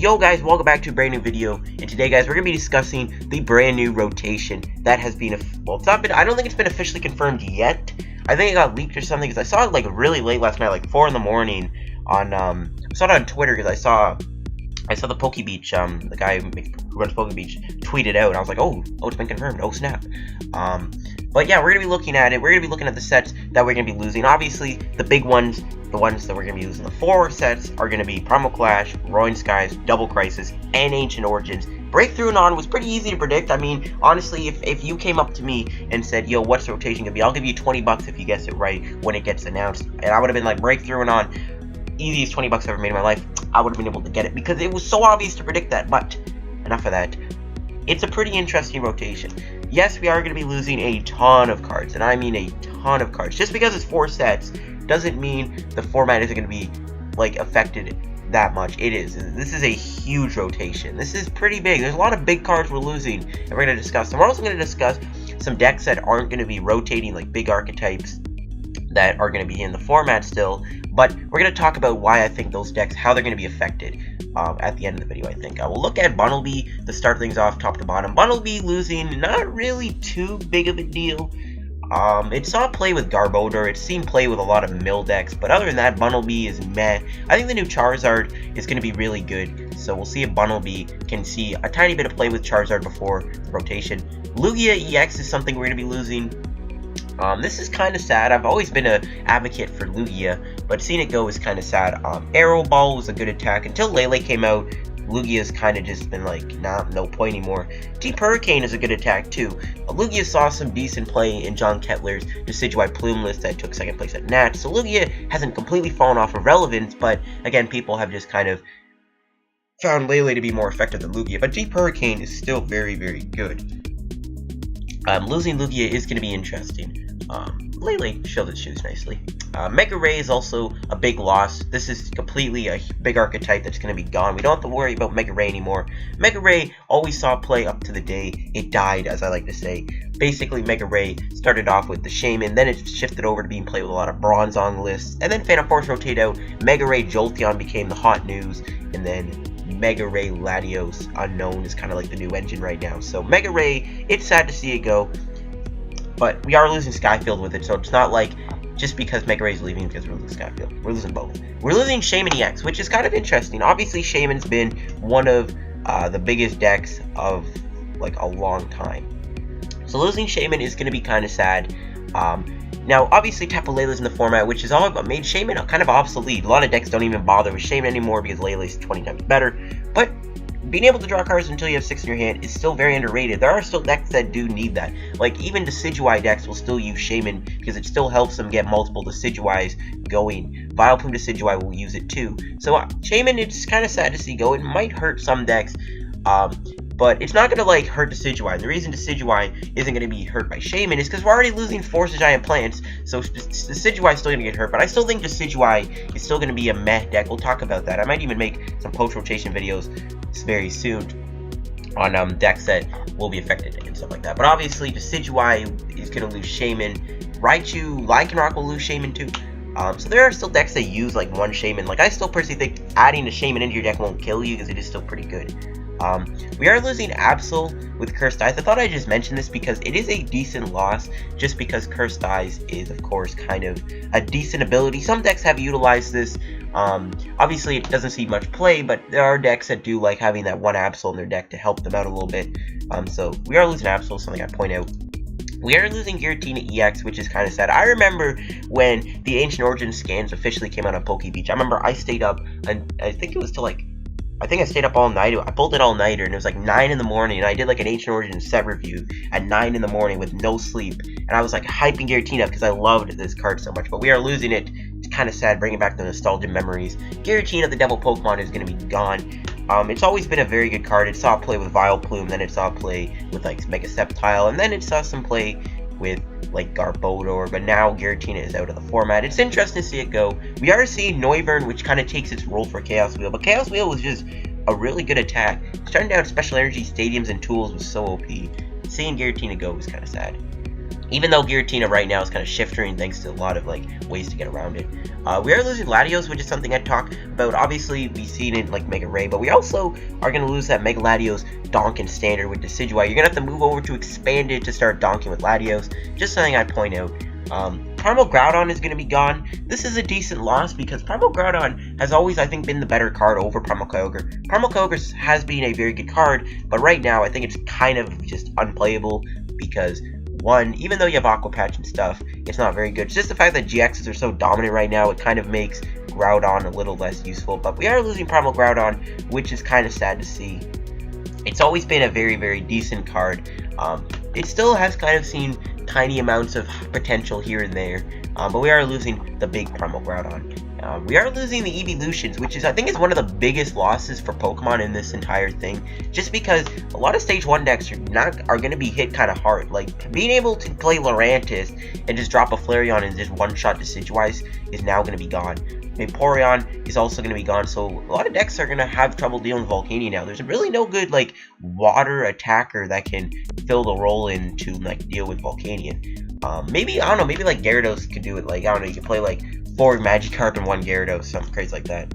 Yo guys, welcome back to a brand new video, and today guys we're going to be discussing the brand new rotation that has been, well, it's not been, I don't think it's been officially confirmed yet. I think it got leaked or something, because I saw it like really late last night, like 4 in the morning on, I saw it on Twitter, because I saw the PokeBeach, the guy who runs PokeBeach, tweet it out, and I was like, oh, it's been confirmed, oh snap. But yeah, we're going to be looking at it, we're going to be looking at the sets that we're going to be losing. Obviously, the big ones, the ones that we're going to be using, the 4 sets are going to be Primal Clash, Roaring Skies, Double Crisis, and Ancient Origins. Breakthrough On was pretty easy to predict. I mean, honestly, if you came up to me and said, yo, what's the rotation going to be? I'll give you 20 bucks if you guess it right when it gets announced. And I would have been like, Breakthrough On, easiest 20 bucks I've ever made in my life. I would have been able to get it because it was so obvious to predict that. But enough of that. It's a pretty interesting rotation. Yes, we are going to be losing a ton of cards, and I mean a ton of cards. Just because it's 4 sets doesn't mean the format isn't going to be like affected that much. It is. This is a huge rotation. This is pretty big. There's a lot of big cards we're losing, and we're going to discuss them. We're also going to discuss some decks that aren't going to be rotating, like big archetypes that are going to be in the format still. But we're going to talk about why I think those decks, how they're going to be affected at the end of the video, I think. I will look at Bunnelby to start things off top to bottom. Bunnelby losing, not really too big of a deal. It saw play with Garbodor, it's seen play with a lot of mill decks, but other than that, Bunnelby is meh. I think the new Charizard is going to be really good, so we'll see if Bunnelby can see a tiny bit of play with Charizard before the rotation. Lugia EX is something we're going to be losing. This is kind of sad. I've always been an advocate for Lugia, but seeing it go is kind of sad. Arrow Ball was a good attack until Lele came out. Lugia's kind of just been like, nah, no point anymore. Deep Hurricane is a good attack too. Lugia saw some decent play in John Kettler's Decidueye Plume list that took second place at Nats, so Lugia hasn't completely fallen off of relevance, but again, people have just kind of found Lele to be more effective than Lugia, but Deep Hurricane is still very, very good. Losing Lugia is going to be interesting. Lele showed its shoes nicely. Mega Ray is also a big loss. This is completely a big archetype that's going to be gone. We don't have to worry about Mega Ray anymore. Mega Ray always saw play up to the day it died, as I like to say. Basically, Mega Ray started off with the Shaman, then it shifted over to being played with a lot of Bronzong lists, and then Phantom Force rotated out. Mega Ray Jolteon became the hot news, and then Mega Ray Latios Unknown is kind of like the new engine right now. So Mega Ray, it's sad to see it go, but we are losing Skyfield with it, so it's not like just because Mega Ray is leaving because we're losing Skyfield. We're losing both. We're losing Shaman EX, which is kind of interesting. Obviously, Shaman's been one of the biggest decks of like a long time. So losing Shaman is going to be kind of sad. Now, obviously, Tapu Lele's in the format, which has all made Shaman kind of obsolete. A lot of decks don't even bother with Shaman anymore because Lele's 20 times better. But being able to draw cards until you have 6 in your hand is still very underrated. There are still decks that do need that. Like, even Decidueye decks will still use Shaman because it still helps them get multiple Decidueyes going. Vileplume Decidueye will use it too. So, Shaman, it's kind of sad to see go. It might hurt some decks. But it's not going to, like, hurt Decidueye. The reason Decidueye isn't going to be hurt by Shaman is because we're already losing Force of Giant Plants, so Decidueye is still going to get hurt. But I still think Decidueye is still going to be a meh deck. We'll talk about that. I might even make some post-rotation videos very soon on decks that will be affected and stuff like that. But obviously, Decidueye is going to lose Shaman. Raichu, Lycanroc will lose Shaman too. So there are still decks that use, like, one Shaman. Like, I still personally think adding a Shaman into your deck won't kill you because it is still pretty good. We are losing Absol with Cursed Eyes. I thought I just mentioned this because it is a decent loss, just because Cursed Eyes is, of course, kind of a decent ability. Some decks have utilized this. Obviously, it doesn't see much play, but there are decks that do like having that one Absol in their deck to help them out a little bit. So we are losing Absol, something I point out. We are losing Giratina EX, which is kind of sad. I remember when the Ancient Origins scans officially came out on PokeBeach. I remember I stayed up, and I think it was till like, I think I stayed up all night. I pulled it all nighter, and it was like 9 in the morning, and I did like an Ancient Origins set review at 9 in the morning with no sleep, and I was like hyping Giratina because I loved this card so much, but we are losing it. It's kind of sad, bringing back the nostalgia memories. Giratina, the devil Pokemon, is going to be gone. It's always been a very good card. It saw play with Vileplume, then it saw play with like Mega Sceptile, and then it saw some play with like Garbodor, but now Giratina is out of the format. It's interesting to see it go. We are seeing Noivern, which kind of takes its role for Chaos Wheel, but Chaos Wheel was just a really good attack. Starting down Special Energy Stadiums and Tools was so OP. Seeing Giratina go was kind of sad. Even though Giratina right now is kind of shifting thanks to a lot of like ways to get around it. We are losing Latios, which is something I talk about. Obviously, we've seen it like Mega Ray, but we also are going to lose that Mega Latios Donk in Standard with Decidueye. You're going to have to move over to Expanded to start donking with Latios. Just something I'd point out. Primal Groudon is going to be gone. This is a decent loss because Primal Groudon has always, I think, been the better card over Primal Kyogre. Primal Kyogre has been a very good card, but right now I think it's kind of just unplayable because one, even though you have Aqua Patch and stuff, it's not very good. It's just the fact that GXs are so dominant right now, it kind of makes Groudon a little less useful. But we are losing Primal Groudon, which is kind of sad to see. It's always been a very, very decent card. It still has kind of seen tiny amounts of potential here and there, but we are losing the big Primal Groudon. We are losing the evolutions, which is, I think, is one of the biggest losses for Pokemon in this entire thing. Just because a lot of Stage 1 decks are going to be hit kind of hard. Like, being able to play Lurantis and just drop a Flareon and just one-shot Decidueye is now going to be gone. Vaporeon is also going to be gone, so a lot of decks are going to have trouble dealing with Volcania now. There's really no good, like, water attacker that can fill the role in to, like, deal with Volcanion. Maybe, I don't know, maybe, like, Gyarados could do it. Like, I don't know, you could play, like, 4 Magikarp and 1 Gyarados, something crazy like that.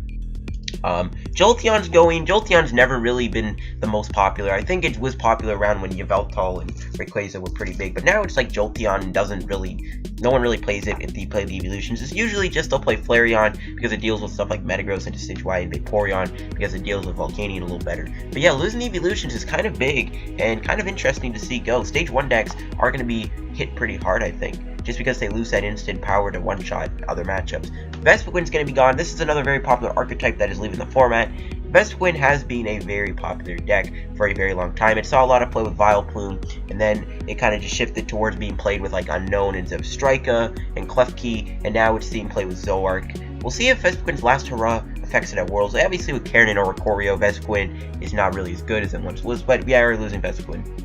Jolteon's going. Jolteon's never really been the most popular. I think it was popular around when Yveltal and Rayquaza were pretty big, but now it's like Jolteon doesn't really, no one really plays it if they play the evolutions. It's usually just they'll play Flareon because it deals with stuff like Metagross and Decidueye, and Vaporeon because it deals with Volcanion a little better. But yeah, losing the evolutions is kind of big and kind of interesting to see go. Stage 1 decks are going to be hit pretty hard, I think, just because they lose that instant power to one-shot other matchups. Vespiquen's going to be gone. This is another very popular archetype that is leaving the format. Vespiquen has been a very popular deck for a very long time. It saw a lot of play with Vileplume, and then it kind of just shifted towards being played with like Unknown and Zebstrika and Klefki, and now it's being played with Zoroark. We'll see if Vespiquen's last hurrah affects it at Worlds. Obviously with Karen or Ikorio, Vespiquen is not really as good as it once was, but we are losing Vespiquen.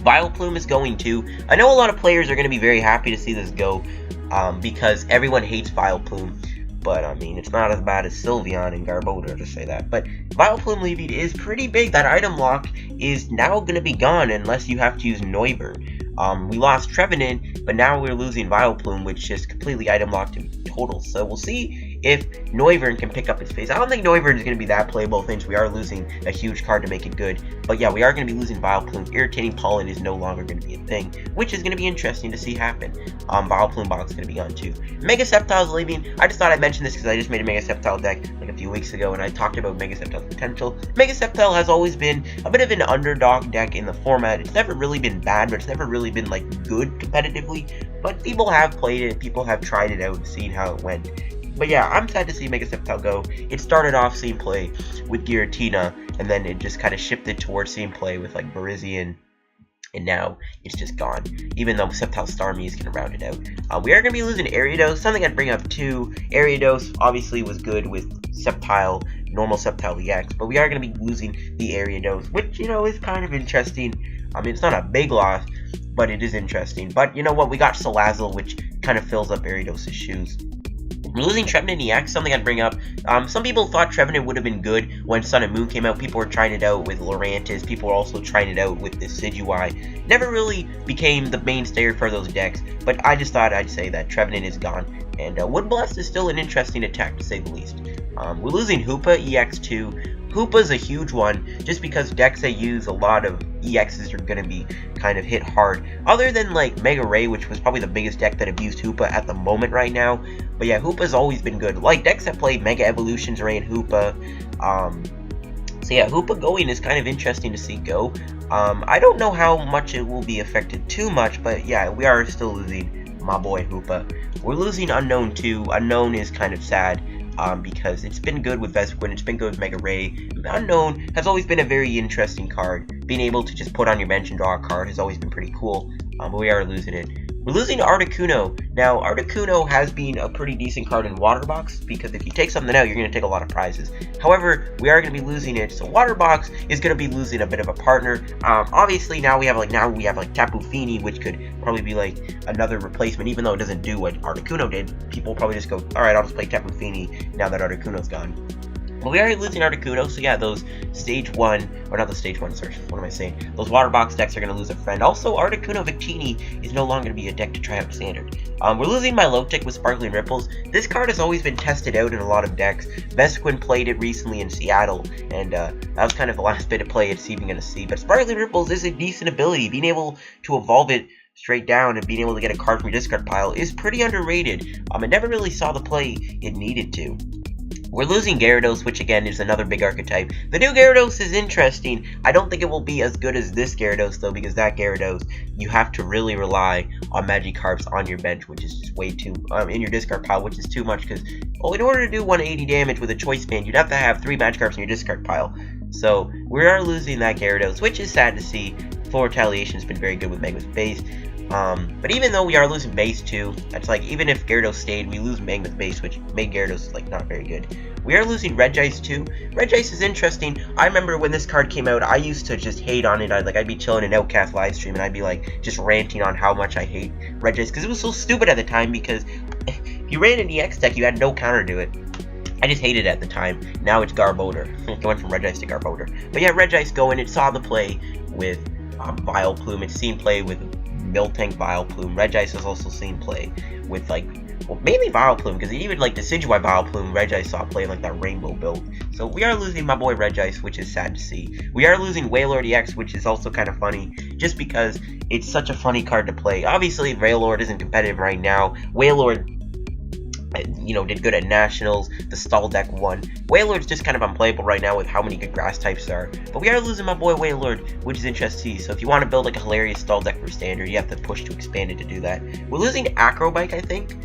Vileplume is going too. I know a lot of players are going to be very happy to see this go because everyone hates Vileplume. But, I mean, it's not as bad as Sylveon and Garbodor to say that. But Vileplume leaving is pretty big. That item lock is now going to be gone unless you have to use Noivern. We lost Trevenant, but now we're losing Vileplume, which is completely item locked in total. So we'll see if Noivern can pick up its pace. I don't think Noivern is going to be that playable since we are losing a huge card to make it good. But yeah, we are going to be losing Vileplume. Irritating Pollen is no longer going to be a thing, which is going to be interesting to see happen. Vileplume box is going to be gone too. Mega Sceptile is leaving. I just thought I'd mention this because I just made a Mega Sceptile deck like a few weeks ago, and I talked about Mega Sceptile's potential. Mega Sceptile has always been a bit of an underdog deck in the format. It's never really been bad, but it's never really been like good competitively. But people have played it, people have tried it out and seen how it went. But yeah, I'm sad to see Mega Sceptile go. It started off seeing play with Giratina, and then it just kind of shifted towards seeing play with like Virizion, and now it's just gone. Even though Sceptile Starmie is going to round it out. We are going to be losing Ariados. Something I'd bring up too. Ariados obviously was good with Sceptile, normal Sceptile EX, but we are going to be losing the Ariados, which, you know, is kind of interesting. I mean, it's not a big loss, but it is interesting. But you know what? We got Salazzle, which kind of fills up Ariados' shoes. Losing Trevenant EX, something I'd bring up. Some people thought Trevenant would have been good when Sun and Moon came out. People were trying it out with Lurantis. People were also trying it out with Decidueye. Never really became the mainstay for those decks, but I just thought I'd say that Trevenant is gone. And Woodblast is still an interesting attack, to say the least. We're losing Hoopa EX too. Hoopa's a huge one, just because decks that use a lot of EXs are going to be kind of hit hard. Other than like Mega Ray, which was probably the biggest deck that abused Hoopa at the moment right now. But yeah, Hoopa's always been good. Like decks that play Mega Evolutions Ray and Hoopa. So yeah, Hoopa going is kind of interesting to see go. I don't know how much it will be affected too much, but yeah, we are still losing my boy Hoopa. We're losing Unknown too. Unknown is kind of sad. Because it's been good with Vespiquen, it's been good with Mega Ray. Unknown has always been a very interesting card. Being able to just put on your bench and draw a card has always been pretty cool, but we are losing it. We're losing Articuno. Now, Articuno has been a pretty decent card in Water Box, because if you take something out, you're going to take a lot of prizes. However, we are going to be losing it, so Water Box is going to be losing a bit of a partner. Obviously, now we have like Tapu Fini, which could probably be like another replacement, even though it doesn't do what Articuno did. People probably just go, alright, I'll just play Tapu Fini now that Articuno's gone. Well, we are losing Articuno, so yeah, those stage 1, or not the stage 1, sorry, what am I saying? Those water box decks are going to lose a friend. Also, Articuno Victini is no longer going to be a deck to try out standard. We're losing Milotic with Sparkling Ripples. This card has always been tested out in a lot of decks. Vesquin played it recently in Seattle, and that was kind of the last bit of play it's even going to see. But Sparkling Ripples is a decent ability. Being able to evolve it straight down and being able to get a card from your discard pile is pretty underrated. I never really saw the play it needed to. We're losing Gyarados, which again is another big archetype. The new Gyarados is interesting. I don't think it will be as good as this Gyarados though, because that Gyarados, you have to really rely on Magikarps on your bench, which is just way too, in your discard pile, which is too much, because, well, in order to do 180 damage with a Choice Band, you'd have to have 3 Magikarps in your discard pile. So, we are losing that Gyarados, which is sad to see. Full Retaliation has been very good with Magma's Base. But even though we are losing base too, that's like, even if Gyarados stayed, we lose Magma's Base, which made Gyarados like not very good. We are losing Regice too. Regice is interesting. I remember when this card came out, I used to just hate on it. I'd be chilling in Outcast live stream and I'd be like just ranting on how much I hate Regice, because it was so stupid at the time, because if you ran an EX deck, you had no counter to it. I just hated it at the time. Now it's Garbodor. It went from Regice to Garbodor. But yeah, Regice going, it saw the play with Vileplume. It's seen play with Miltank, Vileplume. Regice has also seen play with, like, well, mainly Vileplume, because even like Decidueye Vileplume, Regice saw play like that rainbow build. So we are losing my boy Regice, which is sad to see. We are losing Wailord EX, which is also kind of funny, just because it's such a funny card to play. Obviously, Wailord isn't competitive right now. Wailord, you know, did good at Nationals. The stall deck won. Wailord's just kind of unplayable right now with how many good grass types there are. But we are losing my boy Wailord, which is interesting to see. So if you want to build like a hilarious stall deck for standard, you have to push to expand it to do that. We're losing Acrobike, I think.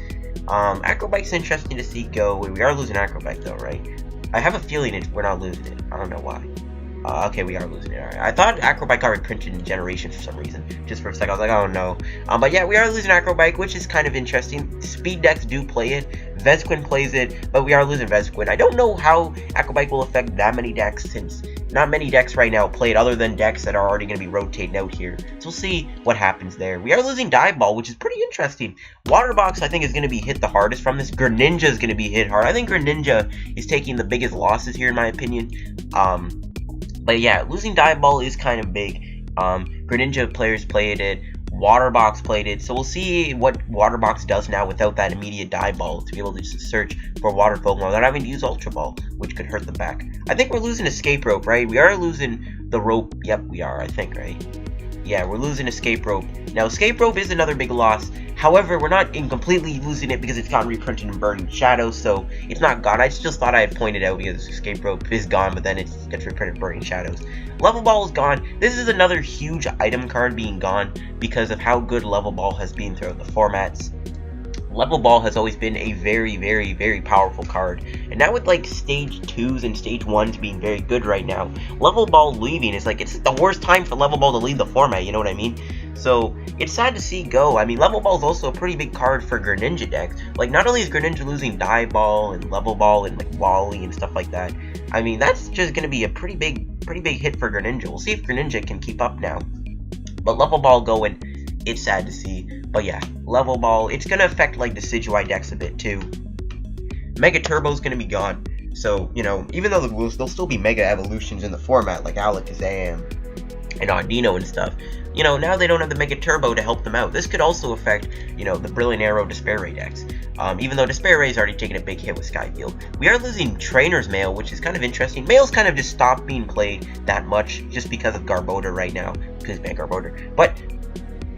Acrobike's interesting to see go. We are losing Acrobike though, right? I have a feeling we're not losing it. I don't know why. Okay, we are losing it. Alright. I thought Acrobike got reprinted in Generation for some reason. Just for a second, I was like, oh no. But yeah, we are losing Acrobike, which is kind of interesting. Speed decks do play it. Vesquin plays it, but we are losing Vesquin. I don't know how Acrobike will affect that many decks, since not many decks right now play it, other than decks that are already going to be rotating out here. So we'll see what happens there. We are losing Dive Ball, which is pretty interesting. Water Box, I think, is going to be hit the hardest from this. Greninja is going to be hit hard. I think Greninja is taking the biggest losses here, in my opinion. But yeah, losing Dive Ball is kind of big. Greninja players played it. Water Box played it. So we'll see what Water Box does now without that immediate Dive Ball, to be able to just search for Water Pokemon without having to use Ultra Ball, which could hurt the back. I think we're losing Escape Rope, right? We are losing the rope. Yep, we are, I think, right? Yeah, we're losing Escape Rope. Now, Escape Rope is another big loss. However, we're not completely losing it because it's gotten reprinted in Burning Shadows, so it's not gone. I just thought I had pointed out because Escape Rope is gone, but then it gets reprinted in Burning Shadows. Level Ball is gone. This is another huge item card being gone because of how good Level Ball has been throughout the formats. Level Ball has always been a very, very, very powerful card. And now with like Stage 2s and Stage 1s being very good right now, Level Ball leaving is like, it's the worst time for Level Ball to leave the format, you know what I mean? So, it's sad to see go. I mean, Level Ball is also a pretty big card for Greninja decks. Like, not only is Greninja losing Dive Ball and Level Ball and like Wally and stuff like that, I mean, that's just going to be a pretty big hit for Greninja. We'll see if Greninja can keep up now. But Level Ball going, it's sad to see. But yeah, Level Ball, it's going to affect like the Decidueye decks a bit too. Mega Turbo's going to be gone. So, you know, even though there'll still be Mega Evolutions in the format, like Alakazam and Audino and stuff, you know, now they don't have the Mega Turbo to help them out. This could also affect, you know, the Brilliant Arrow Despair Ray decks. Even though Despair Ray's already taken a big hit with Skyfield. We are losing Trainer's Mail, which is kind of interesting. Mail's kind of just stopped being played that much just because of Garbodor right now, because Bad Garbodor. But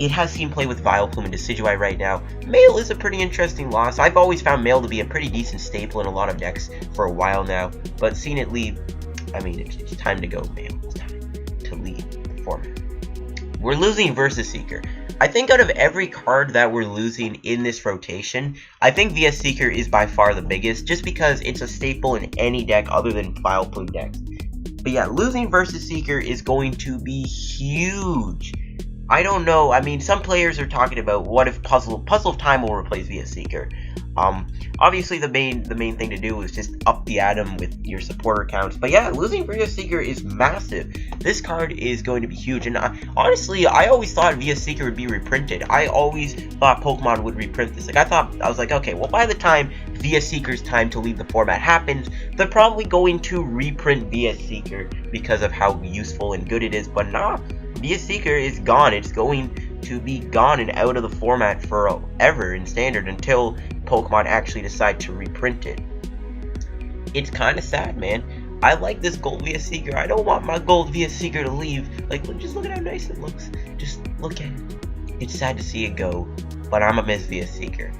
it has seen play with Vileplume and Decidueye right now. Mail is a pretty interesting loss. I've always found Mail to be a pretty decent staple in a lot of decks for a while now. But seeing it leave, I mean, it's time to go, Mail. It's time to leave the format. We're losing Versus Seeker. I think out of every card that we're losing in this rotation, I think VS Seeker is by far the biggest, just because it's a staple in any deck other than Vileplume decks. But yeah, losing Versus Seeker is going to be huge. I don't know. I mean, some players are talking about what if Puzzle of Time will replace VS Seeker. Obviously the main thing to do is just up the atom with your supporter counts. But yeah, losing VS Seeker is massive. This card is going to be huge. And honestly, I always thought VS Seeker would be reprinted. I always thought Pokemon would reprint this. Like I was like, okay, well by the time VS Seeker's time to leave the format happens, they're probably going to reprint VS Seeker because of how useful and good it is. But nah, VS Seeker is gone. It's going to be gone and out of the format forever in Standard until Pokemon actually decide to reprint it. It's kind of sad, man. I like this gold VS Seeker. I don't want my gold VS Seeker to leave. Like, just look at how nice it looks. Just look at it. It's sad to see it go, but I'm a miss VS Seeker.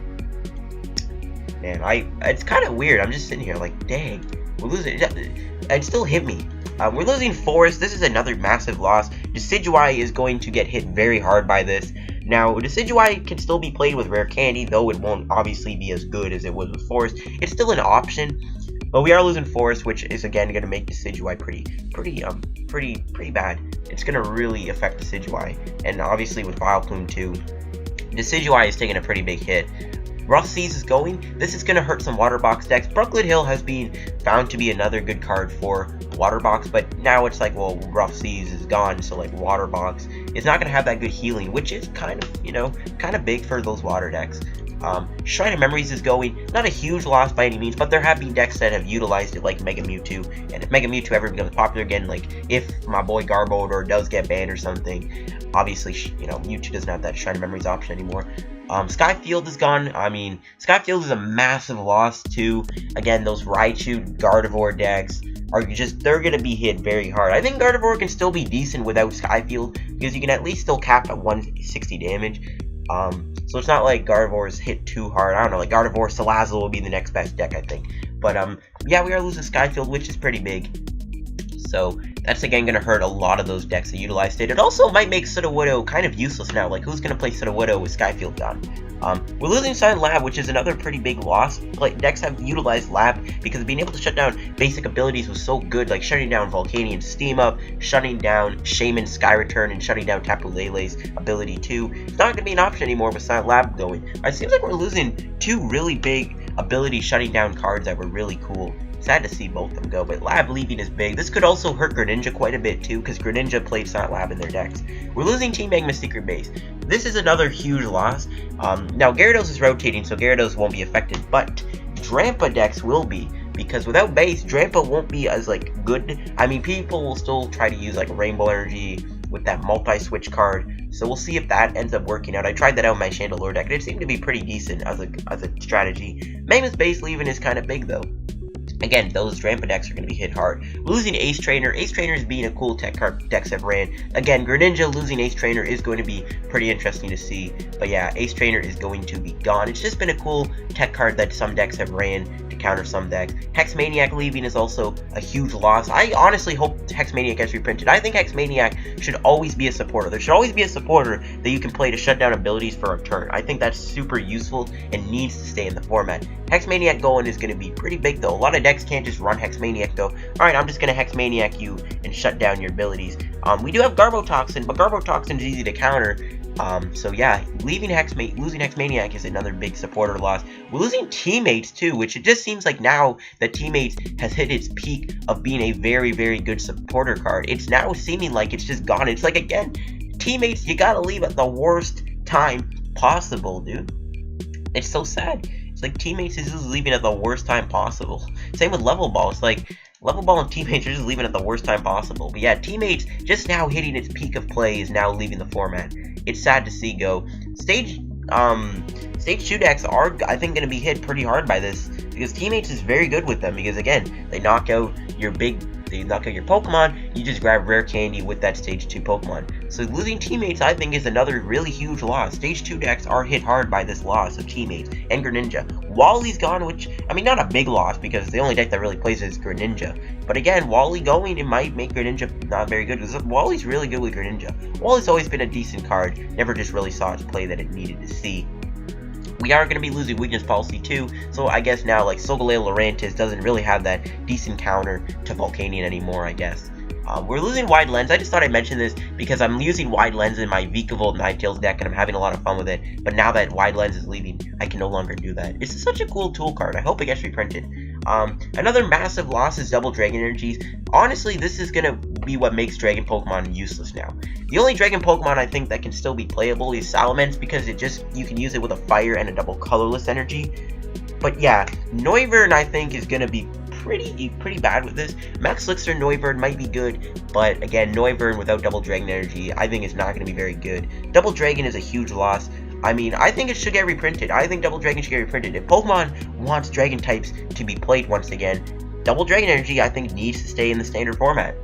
Man, it's kind of weird. I'm just sitting here like, dang, we're losing. It still hit me. We're losing Forest. This is another massive loss. Decidueye is going to get hit very hard by this. Now, Decidueye can still be played with Rare Candy, though it won't obviously be as good as it was with Forest. It's still an option, but we are losing Forest, which is again going to make Decidueye pretty bad. It's going to really affect Decidueye, and obviously with Vileplume too, Decidueye is taking a pretty big hit. Rough Seas is going. This is going to hurt some Water Box decks. Brooklyn Hill has been found to be another good card for Water Box, but now it's like, well, Rough Seas is gone, so like Water Box is not going to have that good healing, which is kind of big for those water decks. Shrine of Memories is going. Not a huge loss by any means, but there have been decks that have utilized it, like Mega Mewtwo. And if Mega Mewtwo ever becomes popular again, like if my boy Garbodor does get banned or something, obviously, Mewtwo doesn't have that Shrine of Memories option anymore. Skyfield is gone. I mean, Skyfield is a massive loss too. Again, those Raichu Gardevoir decks are they're going to be hit very hard. I think Gardevoir can still be decent without Skyfield, because you can at least still cap at 160 damage. So it's not like Gardevoir is hit too hard. I don't know, like Gardevoir Salazzle will be the next best deck, I think. But yeah, we are losing Skyfield, which is pretty big. So that's again going to hurt a lot of those decks that utilized it. It also might make Sudowoodo kind of useless now. Like, who's going to play Sudowoodo with Skyfield gone? We're losing Silent Lab, which is another pretty big loss. Like, decks have utilized Lab because being able to shut down basic abilities was so good, like shutting down Volcanion Steam Up, shutting down Shaman Sky Return, and shutting down Tapu Lele's ability too. It's not going to be an option anymore with Silent Lab going. It seems like we're losing two really big ability shutting down cards that were really cool. Sad to see both of them go, but Lab leaving is big. This could also hurt Greninja quite a bit too, because Greninja played Silent Lab in their decks. We're losing Team Magma Secret Base. This is another huge loss. Now Gyarados is rotating, so Gyarados won't be affected, but Drampa decks will be, because without base, Drampa won't be as like good. I mean, people will still try to use like Rainbow Energy with that multi-switch card, so we'll see if that ends up working out. I tried that out in my Chandelure deck, and it seemed to be pretty decent as a strategy. Magma's base leaving is kind of big though. Again, those Drampa decks are going to be hit hard. Losing Ace Trainer. Ace Trainer is being a cool tech card decks have ran. Again, Greninja losing Ace Trainer is going to be pretty interesting to see. But yeah, Ace Trainer is going to be gone. It's just been a cool tech card that some decks have ran to counter some decks. Hex Maniac leaving is also a huge loss. I honestly hope Hex Maniac gets reprinted. I think Hex Maniac should always be a supporter. There should always be a supporter that you can play to shut down abilities for a turn. I think that's super useful and needs to stay in the format. Hex Maniac going is going to be pretty big though. A lot of decks can't just run Hex Maniac though. Alright, I'm just going to Hex Maniac you and shut down your abilities. We do have Garbotoxin, but Garbotoxin is easy to counter. So yeah, losing Hex Maniac is another big supporter loss. We're losing Teammates too, which it just seems like now that Teammates has hit its peak of being a very, very good supporter card. It's now seeming like it's just gone. It's like, again, Teammates, you gotta leave at the worst time possible, dude. It's so sad. It's like Teammates is just leaving at the worst time possible. Same with Level Ball. It's like Level Ball and Teammates are just leaving at the worst time possible. But yeah, Teammates just now hitting its peak of play is now leaving the format. It's sad to see go. Stage 2 decks are, I think, going to be hit pretty hard by this, because Teammates is very good with them, because again, they knock out your Pokemon, you just grab Rare Candy with that Stage 2 Pokemon. So losing Teammates, I think, is another really huge loss. Stage 2 decks are hit hard by this loss of Teammates and Greninja. Wally's gone, which, I mean, not a big loss, because the only deck that really plays is Greninja. But again, Wally going, it might make Greninja not very good, because Wally's really good with Greninja. Wally's always been a decent card, never just really saw its play that it needed to see. We are going to be losing Weakness Policy too, so I guess now, like, Solgaleo Lurantis doesn't really have that decent counter to Volcanion anymore, I guess. We're losing Wide Lens. I just thought I'd mention this because I'm using Wide Lens in my Vikavolt Ninetales deck and I'm having a lot of fun with it. But now that Wide Lens is leaving, I can no longer do that. It's such a cool tool card. I hope it gets reprinted. Another massive loss is double Dragon Energies. Honestly, this is going to be what makes Dragon Pokemon useless now. The only Dragon Pokemon I think that can still be playable is Salamence because you can use it with a Fire and a double Colorless Energy. But yeah, Noivern I think is going to be pretty bad with this. Max Elixir Noivern might be good, but again, Noivern without Double Dragon Energy I think is not going to be very good. Double Dragon is a huge loss. I mean, I think it should get reprinted. I think Double Dragon should get reprinted. If Pokemon wants Dragon types to be played once again, Double Dragon Energy I think needs to stay in the standard format.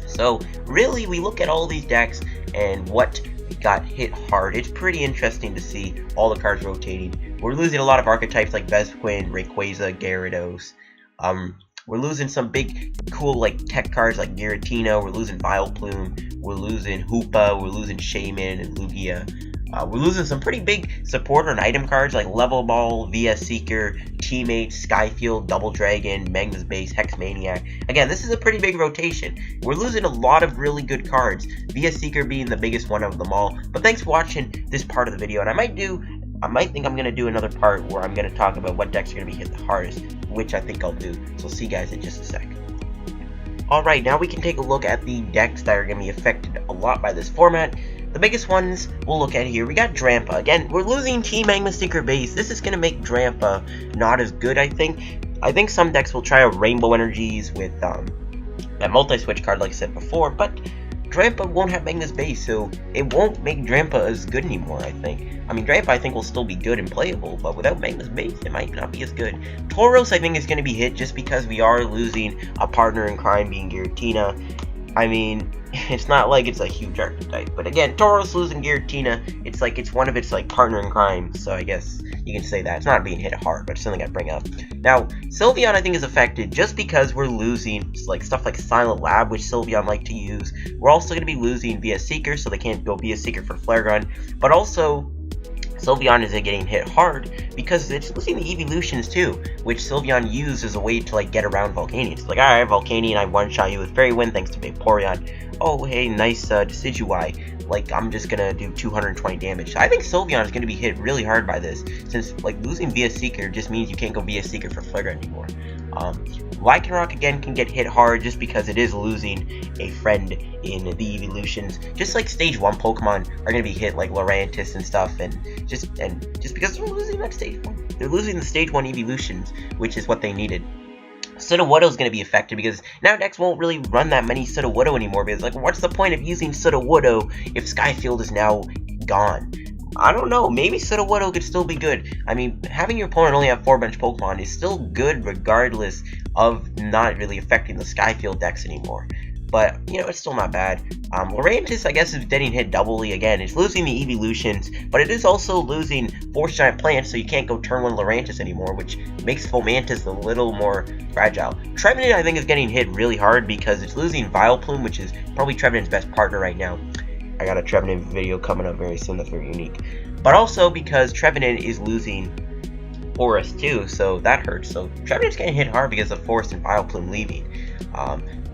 So really, we look at all these decks and what got hit hard. It's pretty interesting to see all the cards rotating. We're losing a lot of archetypes like Vespiquen, Rayquaza, Gyarados. We're losing some big, cool, like, tech cards like Giratina. We're losing Vileplume. We're losing Hoopa. We're losing Shaman and Lugia. We're losing some pretty big supporter and item cards like Level Ball, VS Seeker, Teammates, Skyfield, Double Dragon, Magnus Base, Hex Maniac. Again, this is a pretty big rotation. We're losing a lot of really good cards, VS Seeker being the biggest one of them all. But thanks for watching this part of the video, and I might think I'm going to do another part where I'm going to talk about what decks are going to be hit the hardest, which I think I'll do. So see you guys in just a sec. Alright, now we can take a look at the decks that are going to be affected a lot by this format. The biggest ones we'll look at here, we got Drampa. Again, we're losing Team Magma Stinker base. This is going to make Drampa not as good, I think. I think some decks will try out Rainbow Energies with that multi-switch card like I said before, but Drampa won't have Magnus base, so it won't make Drampa as good anymore, I think. I mean, Drampa I think will still be good and playable, but without Magnus base, it might not be as good. Tauros I think is going to be hit just because we are losing a partner in crime being Giratina. I mean, it's not like it's a huge archetype, but again, Tauros losing Giratina, it's like it's one of its like partner in crime, so I guess you can say that. It's not being hit hard, but it's something I'd bring up. Now, Sylveon I think is affected just because we're losing like stuff like Silent Lab, which Sylveon like to use. We're also going to be losing VS Seeker, so they can't go VS Seeker for Flare Gun, but also Sylveon isn't getting hit hard because it's losing the evolutions too, which Sylveon used as a way to like get around Volcanion. It's like, alright, Volcanion, I one-shot you with Fairy Wind thanks to Vaporeon. Oh, hey, nice Decidueye. Like, I'm just gonna do 220 damage. I think Sylveon is gonna be hit really hard by this, since like losing VS Seeker just means you can't go VS Seeker for Flare Gun anymore. Lycanroc again can get hit hard just because it is losing a friend in the evolutions. Just like stage 1 Pokemon are going to be hit like Lurantis and stuff, and just because they're losing that stage 1. They're losing the stage 1 evolutions, which is what they needed. Sudowoodo is going to be affected because now decks won't really run that many Sudowoodo anymore, because like what's the point of using Sudowoodo if Skyfield is now gone? I don't know, maybe Sudowoodo could still be good. I mean, having your opponent only have 4 bench Pokemon is still good regardless of not really affecting the Skyfield decks anymore. But, you know, it's still not bad. Lurantis, I guess, is getting hit doubly again. It's losing the evolutions, but it is also losing Force Giant Plants, so you can't go turn 1 Lurantis anymore, which makes Fomantis a little more fragile. Trevenant, I think, is getting hit really hard because it's losing Vileplume, which is probably Trevenant's best partner right now. I got a Trevenant video coming up very soon that's very unique. But also because Trevenant is losing Forest too, so that hurts. So Trevenant's getting hit hard because of Forest and Vileplume leaving.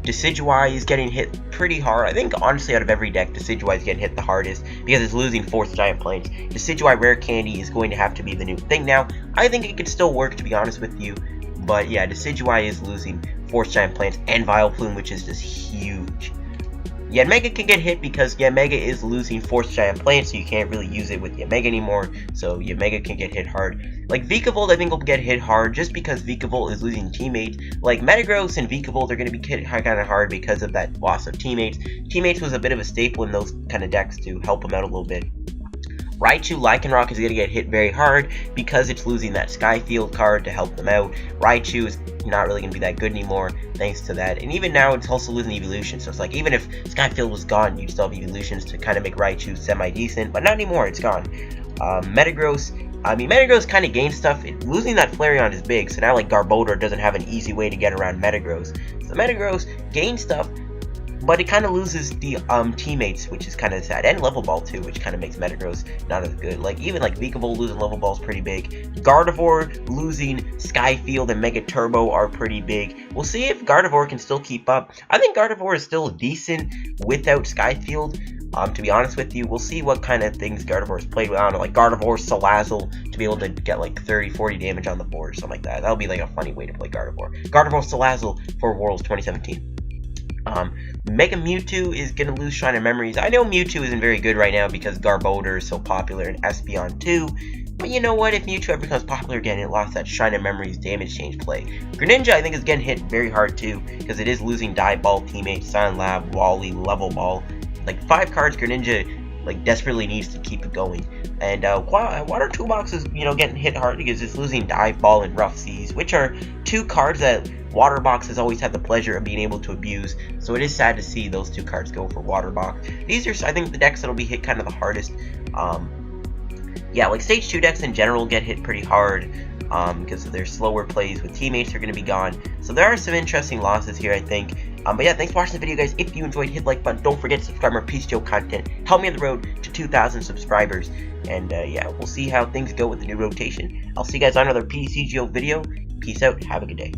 Decidueye is getting hit pretty hard. I think honestly out of every deck, Decidueye is getting hit the hardest because it's losing Force Giant Plains. Decidueye Rare Candy is going to have to be the new thing now. I think it could still work, to be honest with you. But yeah, Decidueye is losing Force Giant Plants and Vileplume, which is just huge. Yanmega can get hit because Yanmega is losing Force Giant Plants, so you can't really use it with Yanmega anymore, so Yanmega can get hit hard. Like, Vikavolt I think will get hit hard just because Vikavolt is losing teammates. Like, Metagross and Vikavolt are going to be hit kind of hard because of that loss of teammates. Teammates was a bit of a staple in those kind of decks to help them out a little bit. Raichu Lycanroc is going to get hit very hard because it's losing that Skyfield card to help them out. Raichu is not really going to be that good anymore thanks to that. And even now it's also losing evolution. So it's like even if Skyfield was gone, you'd still have evolutions to kind of make Raichu semi-decent. But not anymore, it's gone. Metagross kind of gains stuff. Losing that Flareon is big. So now like Garbodor doesn't have an easy way to get around Metagross. So Metagross gains stuff. but it kind of loses the teammates, which is kind of sad, and level ball too, which kind of makes Metagross not as good. Like even like Vikavolt losing level ball is pretty big. Gardevoir losing Skyfield and Mega Turbo are pretty big. We'll see if Gardevoir can still keep up. I think Gardevoir is still decent without Skyfield. To be honest with you, we'll see what kind of things Gardevoir's played with. I don't know, like Gardevoir, Salazzle, to be able to get like 30-40 damage on the board or something like that. That'll be like a funny way to play Gardevoir. Gardevoir, Salazzle for Worlds 2017. Mega Mewtwo is going to lose Shrine of Memories. I know Mewtwo isn't very good right now because Garbodor is so popular in Espeon 2. But you know what? If Mewtwo ever becomes popular again, it lost that Shrine of Memories damage change play. Greninja, I think, is getting hit very hard too because it is losing Dive Ball teammates, Silent Lab, Wally, Level Ball. Like 5 cards Greninja like desperately needs to keep it going. And Water Toolbox is, you know, getting hit hard because it's losing Dive Ball and Rough Seas, which are 2 cards that Water Box has always had the pleasure of being able to abuse. So it is sad to see those 2 cards go for Water Box. These are, I think, the decks that'll be hit kind of the hardest. Yeah, like Stage 2 decks in general get hit pretty hard because of their slower plays with teammates are going to be gone. So there are some interesting losses here, I think. But yeah, thanks for watching the video, guys. If you enjoyed, hit the like button. Don't forget to subscribe for more PCGO content. Help me on the road to 2,000 subscribers. And yeah, we'll see how things go with the new rotation. I'll see you guys on another PCGO video. Peace out. Have a good day.